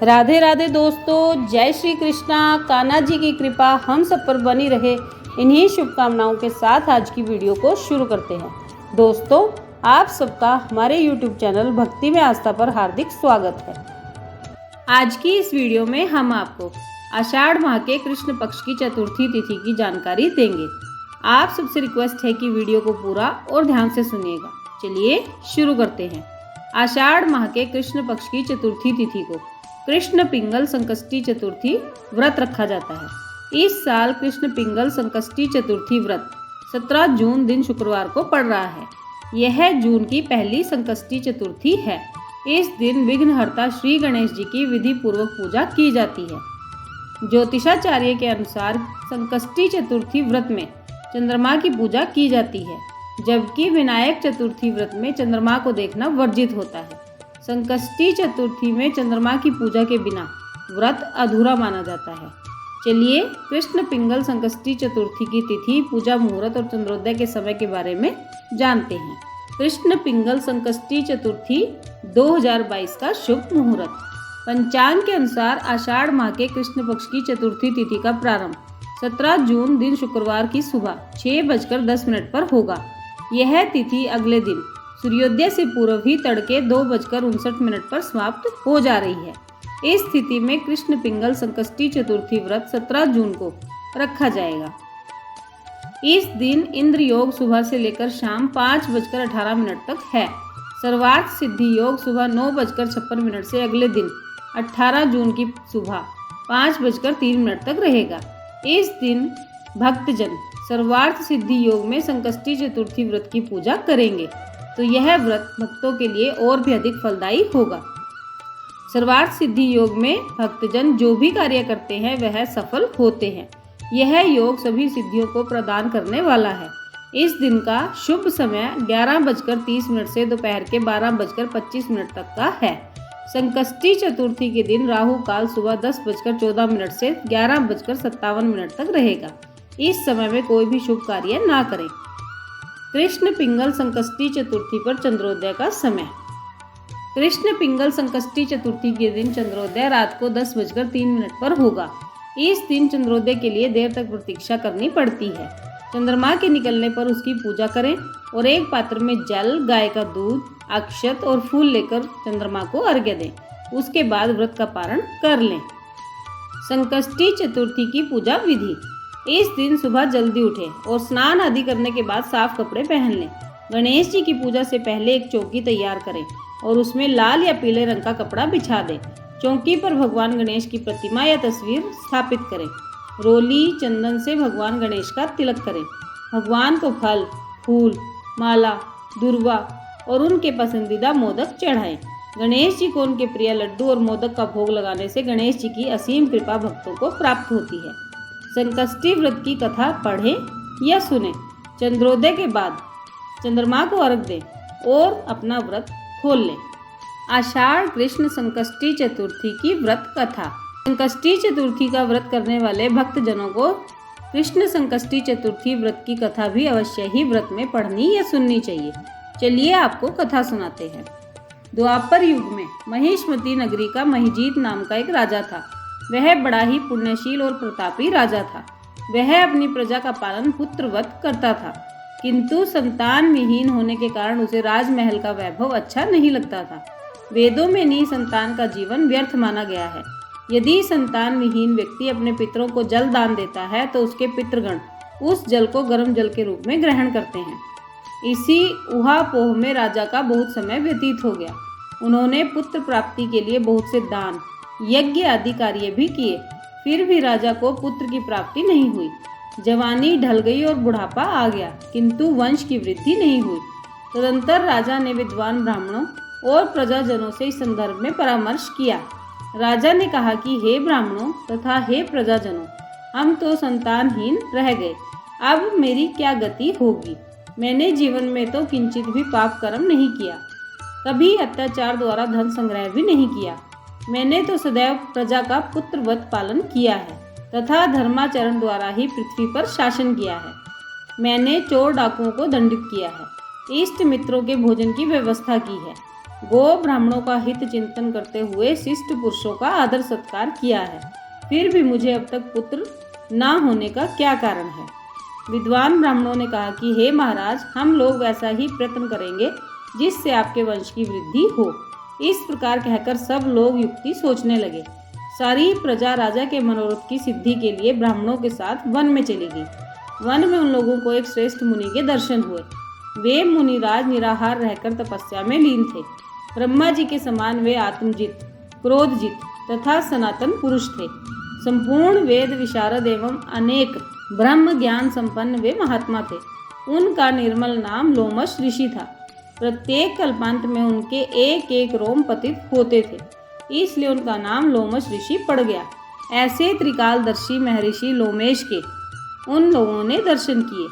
राधे राधे दोस्तों, जय श्री कृष्णा। कान्हा जी की कृपा हम सब पर बनी रहे, इन्हीं शुभकामनाओं के साथ आज की वीडियो को शुरू करते हैं। दोस्तों, आप सबका हमारे YouTube चैनल भक्ति में आस्था पर हार्दिक स्वागत है। आज की इस वीडियो में हम आपको आषाढ़ माह के कृष्ण पक्ष की चतुर्थी तिथि की जानकारी देंगे। आप सबसे रिक्वेस्ट है कि वीडियो को पूरा और ध्यान से सुनिएगा। चलिए शुरू करते हैं। आषाढ़ माह के कृष्ण पक्ष की चतुर्थी तिथि को कृष्ण पिंगल संकष्टी चतुर्थी व्रत रखा जाता है। इस साल कृष्ण पिंगल संकष्टी चतुर्थी व्रत 17 जून दिन शुक्रवार को पड़ रहा है। यह जून की पहली संकष्टी चतुर्थी है। इस दिन विघ्नहर्ता श्री गणेश जी की विधि पूर्वक पूजा की जाती है। ज्योतिषाचार्य के अनुसार संकष्टी चतुर्थी व्रत में चंद्रमा की पूजा की जाती है, जबकि विनायक चतुर्थी व्रत में चंद्रमा को देखना वर्जित होता है। संकष्टी चतुर्थी में चंद्रमा की पूजा के बिना व्रत अधूरा माना जाता है। चलिए कृष्ण पिंगल संकष्टी चतुर्थी की तिथि, पूजा मुहूर्त और चंद्रोदय के समय के बारे में जानते हैं। कृष्ण पिंगल संकष्टी चतुर्थी 2022 का शुभ मुहूर्त। पंचांग के अनुसार आषाढ़ माह के कृष्ण पक्ष की चतुर्थी तिथि का प्रारंभ 17 जून दिन शुक्रवार की सुबह 6:10 पर होगा। यह तिथि अगले दिन सूर्योदय से पूर्व ही तड़के 2:59 पर समाप्त हो जा रही है। इस स्थिति में कृष्ण पिंगल संकष्टी चतुर्थी व्रत 17 जून को रखा जाएगा। इस दिन इंद्र योग सुबह से लेकर शाम 5:18 तक है। सर्वार्थ सिद्धि योग सुबह 9:56 से अगले दिन 18 जून की सुबह 5:03 तक रहेगा। इस दिन भक्तजन सर्वार्थ सिद्धि योग में संकष्टी चतुर्थी व्रत की पूजा करेंगे, तो यह व्रत भक्तों के लिए और भी अधिक फलदायी होगा। सर्वार्थ सिद्धि योग में भक्तजन जो भी कार्य करते हैं वह सफल होते हैं। यह योग सभी सिद्धियों को प्रदान करने वाला है। इस दिन का शुभ समय 11:30 से दोपहर के 12:25 तक का है। संकष्टी चतुर्थी के दिन राहु काल सुबह 10:14 से 11:57 तक रहेगा। इस समय में कोई भी शुभ कार्य ना करें। कृष्ण पिंगल संकष्टी चतुर्थी पर चंद्रोदय का समय। कृष्ण पिंगल संकष्टी चतुर्थी के दिन चंद्रोदय रात को 10:03 पर होगा। इस दिन चंद्रोदय के लिए देर तक प्रतीक्षा करनी पड़ती है। चंद्रमा के निकलने पर उसकी पूजा करें और एक पात्र में जल, गाय का दूध, अक्षत और फूल लेकर चंद्रमा को अर्घ्य दें। उसके बाद व्रत का पारण कर लें। संकष्टी चतुर्थी की पूजा विधि। इस दिन सुबह जल्दी उठें और स्नान आदि करने के बाद साफ कपड़े पहन लें। गणेश जी की पूजा से पहले एक चौकी तैयार करें और उसमें लाल या पीले रंग का कपड़ा बिछा दें। चौकी पर भगवान गणेश की प्रतिमा या तस्वीर स्थापित करें। रोली चंदन से भगवान गणेश का तिलक करें। भगवान को फल, फूल, माला, दुर्वा और उनके पसंदीदा मोदक चढ़ाएं। गणेश जी को उनके प्रिय लड्डू और मोदक का भोग लगाने से गणेश जी की असीम कृपा भक्तों को प्राप्त होती है। संकष्टी व्रत की कथा पढ़ें या सुनें। चंद्रोदय के बाद चंद्रमा को अर्घ दें और अपना व्रत खोल लें। आषाढ़ कृष्ण संकष्टी चतुर्थी की व्रत कथा। संकष्टी चतुर्थी का व्रत करने वाले भक्तजनों को कृष्ण संकष्टी चतुर्थी व्रत की कथा भी अवश्य ही व्रत में पढ़नी या सुननी चाहिए। चलिए आपको कथा सुनाते हैं। द्वापर युग में महिष्मती नगरी का महिजीत नाम का एक राजा था। वह बड़ा ही पुण्यशील और प्रतापी राजा था। वह अपनी प्रजा का पालन पुत्रवत करता था, किंतु संतान विहीन होने के कारण उसे राजमहल का वैभव अच्छा नहीं लगता था। वेदों में निसंतान का जीवन व्यर्थ माना गया है। यदि संतान विहीन व्यक्ति अपने पितरों को जल दान देता है तो उसके पितृगण उस जल को गर्म जल के रूप में ग्रहण करते हैं। इसी ऊहापोह में राजा का बहुत समय व्यतीत हो गया। उन्होंने पुत्र प्राप्ति के लिए बहुत से दान, यज्ञ आदि कार्य भी किए, फिर भी राजा को पुत्र की प्राप्ति नहीं हुई। जवानी ढल गई और बुढ़ापा आ गया, किंतु वंश की वृद्धि नहीं हुई। तदंतर राजा ने विद्वान ब्राह्मणों और प्रजाजनों से इस संदर्भ में परामर्श किया। राजा ने कहा कि हे ब्राह्मणों तथा हे प्रजाजनों, हम तो संतानहीन रह गए। अब मेरी क्या गति होगी? मैंने जीवन में तो किंचित भी पाप कर्म नहीं किया, कभी अत्याचार द्वारा धन संग्रह भी नहीं किया। मैंने तो सदैव प्रजा का पुत्रवत पालन किया है तथा धर्माचरण द्वारा ही पृथ्वी पर शासन किया है। मैंने चोर डाकुओं को दंडित किया है, इष्ट मित्रों के भोजन की व्यवस्था की है, गो ब्राह्मणों का हित चिंतन करते हुए शिष्ट पुरुषों का आदर सत्कार किया है, फिर भी मुझे अब तक पुत्र ना होने का क्या कारण है। विद्वान ब्राह्मणों ने कहा कि हे महाराज, हम लोग वैसा ही प्रयत्न करेंगे जिससे आपके वंश की वृद्धि हो। इस प्रकार कहकर सब लोग युक्ति सोचने लगे। सारी प्रजा राजा के मनोरथ की सिद्धि के लिए ब्राह्मणों के साथ वन में चली गई। वन में उन लोगों को एक श्रेष्ठ मुनि के दर्शन हुए। वे मुनिराज निराहार रहकर तपस्या में लीन थे। ब्रह्मा जी के समान वे आत्मजित, क्रोधजित तथा सनातन पुरुष थे। संपूर्ण वेद विशारद एवं अनेक ब्रह्म ज्ञान संपन्न वे महात्मा थे। उनका निर्मल नाम लोमश ऋषि था। प्रत्येक कल्पांत में उनके एक एक रोम पतित होते थे, इसलिए उनका नाम लोमश ऋषि पड़ गया। ऐसे त्रिकालदर्शी महर्षि लोमेश के उन लोगों ने दर्शन किए।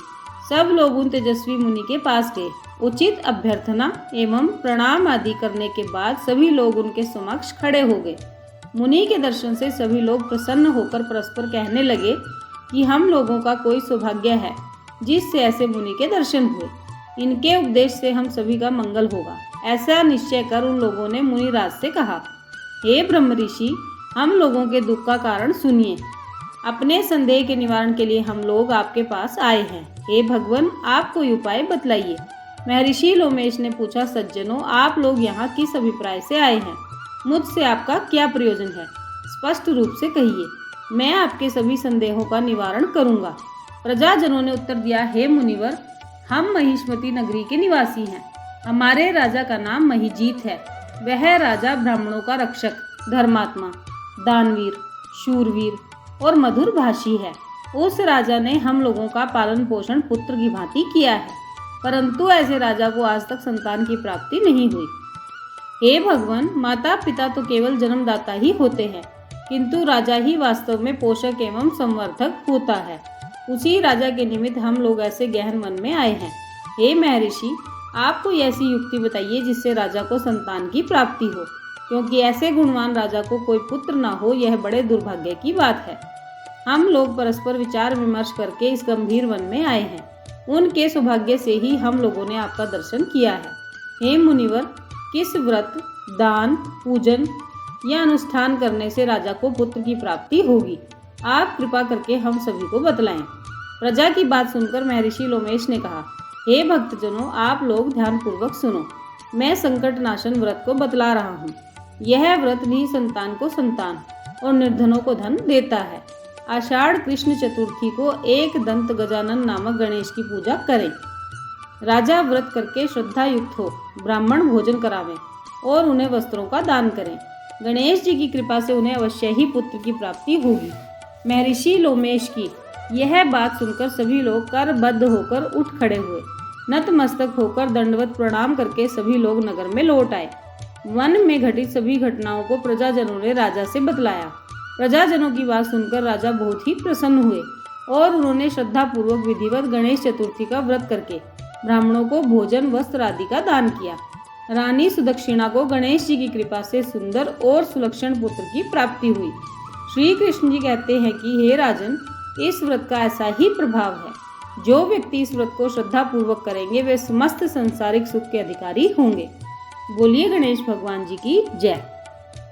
सब लोग उन तेजस्वी मुनि के पास गए। उचित अभ्यर्थना एवं प्रणाम आदि करने के बाद सभी लोग उनके समक्ष खड़े हो गए। मुनि के दर्शन से सभी लोग प्रसन्न होकर परस्पर कहने लगे कि हम लोगों का कोई सौभाग्य है जिससे ऐसे मुनि के दर्शन हुए। इनके उपदेश से हम सभी का मंगल होगा। ऐसा निश्चय कर उन लोगों ने मुनिराज से कहा, हे ब्रह्म ऋषि, हम लोगों के दुख का कारण सुनिए। अपने संदेह के निवारण के लिए हम लोग आपके पास आए हैं। हे भगवान, आप कोई उपाय बतलाइए। महर्षि लोमेश ने पूछा, सज्जनों, आप लोग यहाँ किस अभिप्राय से आए हैं? मुझसे आपका क्या प्रयोजन है? स्पष्ट रूप से कहिए, मैं आपके सभी संदेहों का निवारण करूंगा। प्रजाजनों ने उत्तर दिया, हे मुनिवर, हम महिष्मती नगरी के निवासी हैं। हमारे राजा का नाम महिजीत है। वह राजा ब्राह्मणों का रक्षक, धर्मात्मा, दानवीर, शूरवीर और मधुर भाषी है। उस राजा ने हम लोगों का पालन पोषण पुत्र की भांति किया है, परंतु ऐसे राजा को आज तक संतान की प्राप्ति नहीं हुई। हे भगवान, माता पिता तो केवल जन्मदाता ही होते हैं, किंतु राजा ही वास्तव में पोषक एवं संवर्धक होता है। उसी राजा के निमित्त हम लोग ऐसे गहन वन में आए हैं। हे महर्षि, आप कोई ऐसी युक्ति बताइए जिससे राजा को संतान की प्राप्ति हो, क्योंकि ऐसे गुणवान राजा को कोई पुत्र ना हो, यह बड़े दुर्भाग्य की बात है। हम लोग परस्पर विचार विमर्श करके इस गंभीर वन में आए हैं। उनके सौभाग्य से ही हम लोगों ने आपका दर्शन किया है। हे मुनिवर, किस व्रत, दान, पूजन या अनुष्ठान करने से राजा को पुत्र की प्राप्ति होगी? आप कृपा करके हम सभी को बतलाएं। प्रजा की बात सुनकर महर्षि लोमेश ने कहा, हे भक्तजनों, आप लोग ध्यानपूर्वक सुनो। मैं संकट नाशन व्रत को बतला रहा हूँ। यह व्रत निसंतान को संतान और निर्धनों को धन देता है। आषाढ़ कृष्ण चतुर्थी को एक दंत गजानन नामक गणेश की पूजा करें। राजा व्रत करके श्रद्धा युक्त हो ब्राह्मण भोजन करावें और उन्हें वस्त्रों का दान करें। गणेश जी की कृपा से उन्हें अवश्य ही पुत्र की प्राप्ति होगी। महर्षि लोमेश की यह बात सुनकर सभी लोग करबद्ध होकर उठ खड़े हुए। नतमस्तक होकर दंडवत प्रणाम करके सभी लोग नगर में लौट आए। वन में घटित सभी घटनाओं को प्रजाजनों ने राजा से बतलाया। प्रजाजनों की बात सुनकर राजा बहुत ही प्रसन्न हुए और उन्होंने श्रद्धापूर्वक विधिवत गणेश चतुर्थी का व्रत करके ब्राह्मणों को भोजन, वस्त्र आदि का दान किया। रानी सुदक्षिणा को गणेश जी की कृपा से सुंदर और सुलक्षण पुत्र की प्राप्ति हुई। श्री कृष्ण जी कहते हैं कि हे राजन, इस व्रत का ऐसा ही प्रभाव है। जो व्यक्ति इस व्रत को श्रद्धा पूर्वक करेंगे वे समस्त संसारिक सुख के अधिकारी होंगे। बोलिए गणेश भगवान जी की जय।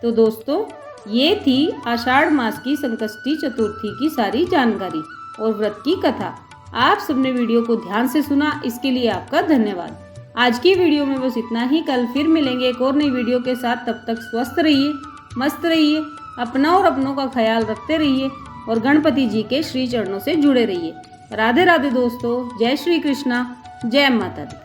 तो दोस्तों, ये थी आषाढ़ मास की संकष्टी चतुर्थी की सारी जानकारी और व्रत की कथा। आप सबने वीडियो को ध्यान से सुना, इसके लिए आपका धन्यवाद। आज की वीडियो में बस इतना ही। कल फिर मिलेंगे एक और नई वीडियो के साथ। तब तक स्वस्थ रहिए, मस्त रहिए, अपना और अपनों का ख्याल रखते रहिए और गणपति जी के श्री चरणों से जुड़े रहिए। राधे राधे दोस्तों, जय श्री कृष्णा, जय माता दी।